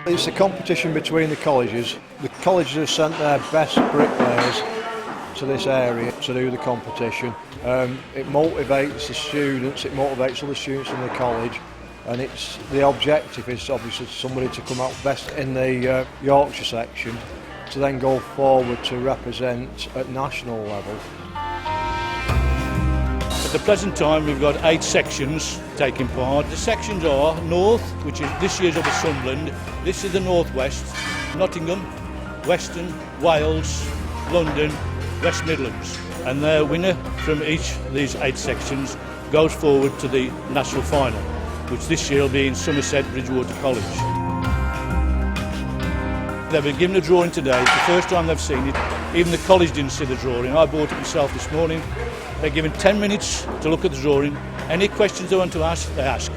It's a competition between the colleges. The colleges have sent their best bricklayers to this area to do the competition. It motivates the students, it motivates other students in the college, and the objective is obviously somebody to come out best in the Yorkshire section to then go forward to represent at national level. At the present time we've got 8 sections taking part. The sections are North, which is this year's over Sunderland, this is the North West, Nottingham, Western, Wales, London, West Midlands, and the winner from each of these 8 sections goes forward to the national final, which this year will be in Somerset Bridgewater College. They've been given a drawing today. It's the first time they've seen it. Even the college didn't see the drawing. I bought it myself this morning. They're given 10 minutes to look at the drawing. Any questions they want to ask, they ask.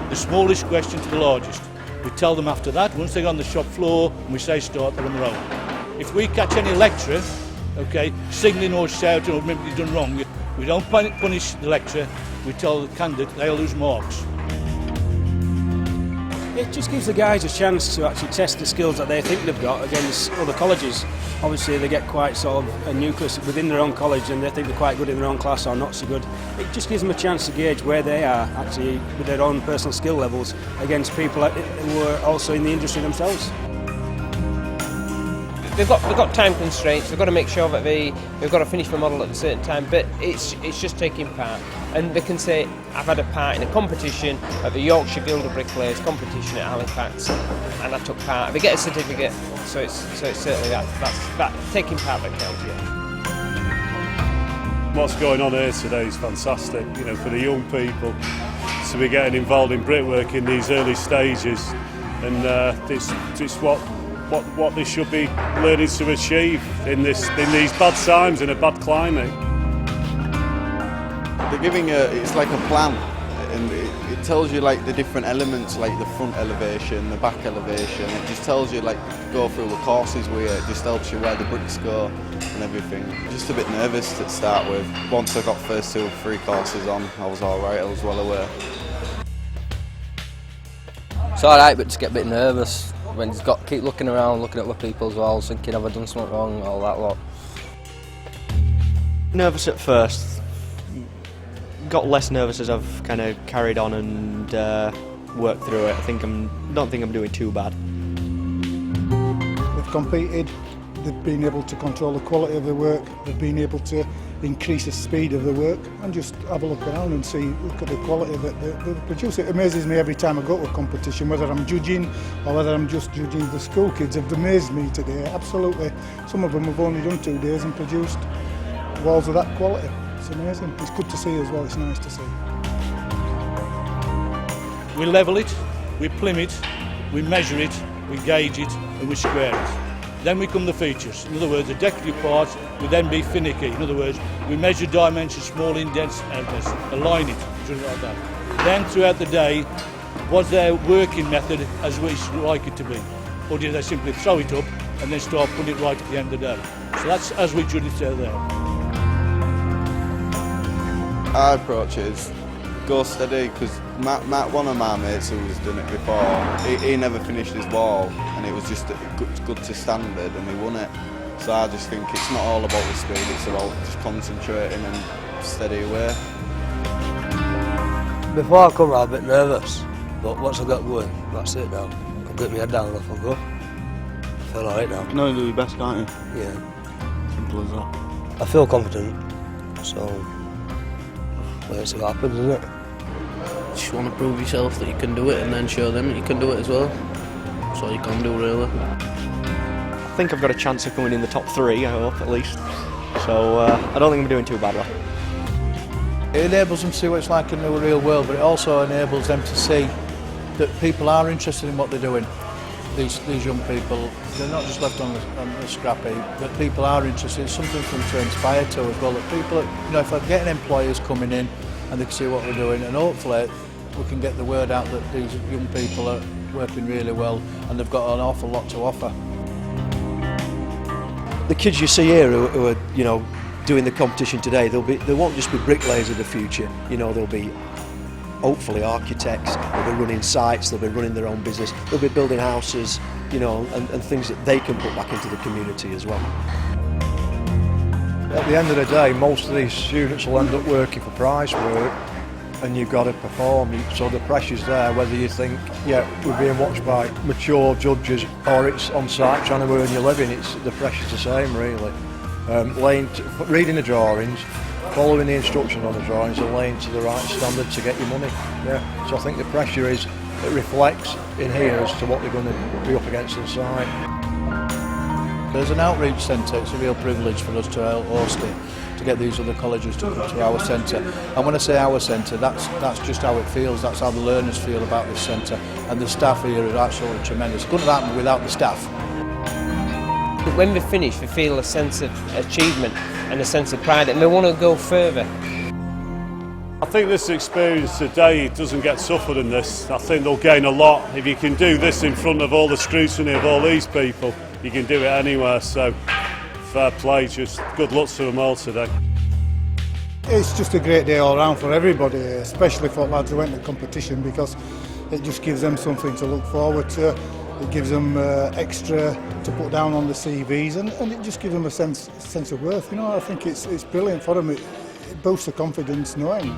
The smallest question to the largest. We tell them after that, once they go on the shop floor and we say start, they're on their own. If we catch any lecturer, okay, signalling or shouting or maybe he's done wrong, we don't punish the lecturer, we tell the candidate they'll lose marks. It just gives the guys a chance to actually test the skills that they think they've got against other colleges. Obviously they get quite sort of a nucleus within their own college and they think they're quite good in their own class or not so good. It just gives them a chance to gauge where they are actually with their own personal skill levels against people who are also in the industry themselves. They've got time constraints. They've got to make sure that they've got to finish the model at a certain time. But it's just taking part, and they can say, "I've had a part in a competition at the Yorkshire Guild of Bricklayers competition at Halifax, and I took part." They get a certificate, so it's certainly that taking part that counts. Yeah. What's going on here today is fantastic. You know, for the young people to be getting involved in brickwork in these early stages, and it's what they should be learning to achieve in these bad times, in a bad climate. They're giving it's like a plan, and it tells you like the different elements, like the front elevation, the back elevation. It just tells you like go through the courses where it just helps you where the bricks go and everything. Just a bit nervous to start with. Once I got first 2 or 3 courses on, I was all right. I was well aware. It's all right, but just get a bit nervous. When you've got to keep looking around, looking at other people's walls, thinking, have I done something wrong, all that lot. Nervous at first, got less nervous as I've kind of carried on and worked through it. I don't think I'm doing too bad. They've competed, they've been able to control the quality of the work, they've been able to increase the speed of the work, and just have a look around and look at the quality that they produce. It amazes me every time I go to a competition, whether I'm judging or whether I'm just judging. The school kids have amazed me today, absolutely. Some of them have only done 2 days and produced walls of that quality. It's amazing. It's good to see as well, it's nice to see. We level it, we plumb it, we measure it, we gauge it and we square it. Then we come the features. In other words, the decorative parts will then be finicky. In other words, we measure dimensions, small indents, outlets, align it, something like that. Then throughout the day, was their working method as we like it to be? Or did they simply throw it up and then start putting it right at the end of the day? So that's as we judge it out there. Our approach is go steady, because one of my mates who's done it before, he never finished his wall, and it was just good to standard and he won it. So I just think it's not all about the speed, it's about just concentrating and steady away. Before I come I was a bit nervous, but once I got going, that's it now. I'll get my head down and off I'll go. I feel alright now. You can only do your best, can't you? Yeah. Simple as that. I feel confident, so let's see what happens, isn't it? Just want to prove yourself that you can do it and then show them that you can do it as well. That's all you can do really. I think I've got a chance of coming in the top 3, I hope, at least. So I don't think I'm doing too badly. It enables them to see what it's like in the real world, but it also enables them to see that people are interested in what they're doing. These young people, they're not just left on the scrap heap, but people are interested. It's something for them to inspire to as well. That people, if I'm getting employers coming in and they can see what we're doing, and hopefully we can get the word out that these young people are working really well and they've got an awful lot to offer. The kids you see here who are, doing the competition today, they won't just be bricklayers of the future. They'll be hopefully architects. They'll be running sites. They'll be running their own business. They'll be building houses. you know, and things that they can put back into the community as well. At the end of the day, most of these students will end up working for prize work, and you've got to perform, so the pressure's there, whether you think, yeah, we're being watched by mature judges or it's on site trying to earn your living. The pressure's the same, really. Reading the drawings, following the instructions on the drawings and laying to the right standard to get your money. Yeah. So I think the pressure it reflects in here as to what they're going to be up against on site. There's an outreach centre. It's a real privilege for us to host it, to get these other colleges to come to our centre. And when I say our centre, that's just how it feels, that's how the learners feel about this centre. And the staff here are absolutely tremendous. It couldn't happen without the staff. When we finish, we feel a sense of achievement and a sense of pride, and we want to go further. I think this experience today doesn't get tougher than this. I think they'll gain a lot. If you can do this in front of all the scrutiny of all these people, you can do it anywhere, so fair play, just good luck to them all today. It's just a great day all round for everybody, especially for lads who went to competition, because it just gives them something to look forward to. It gives them extra to put down on the CVs, and it just gives them a sense of worth. You know, I think it's brilliant for them. It boosts the confidence knowing.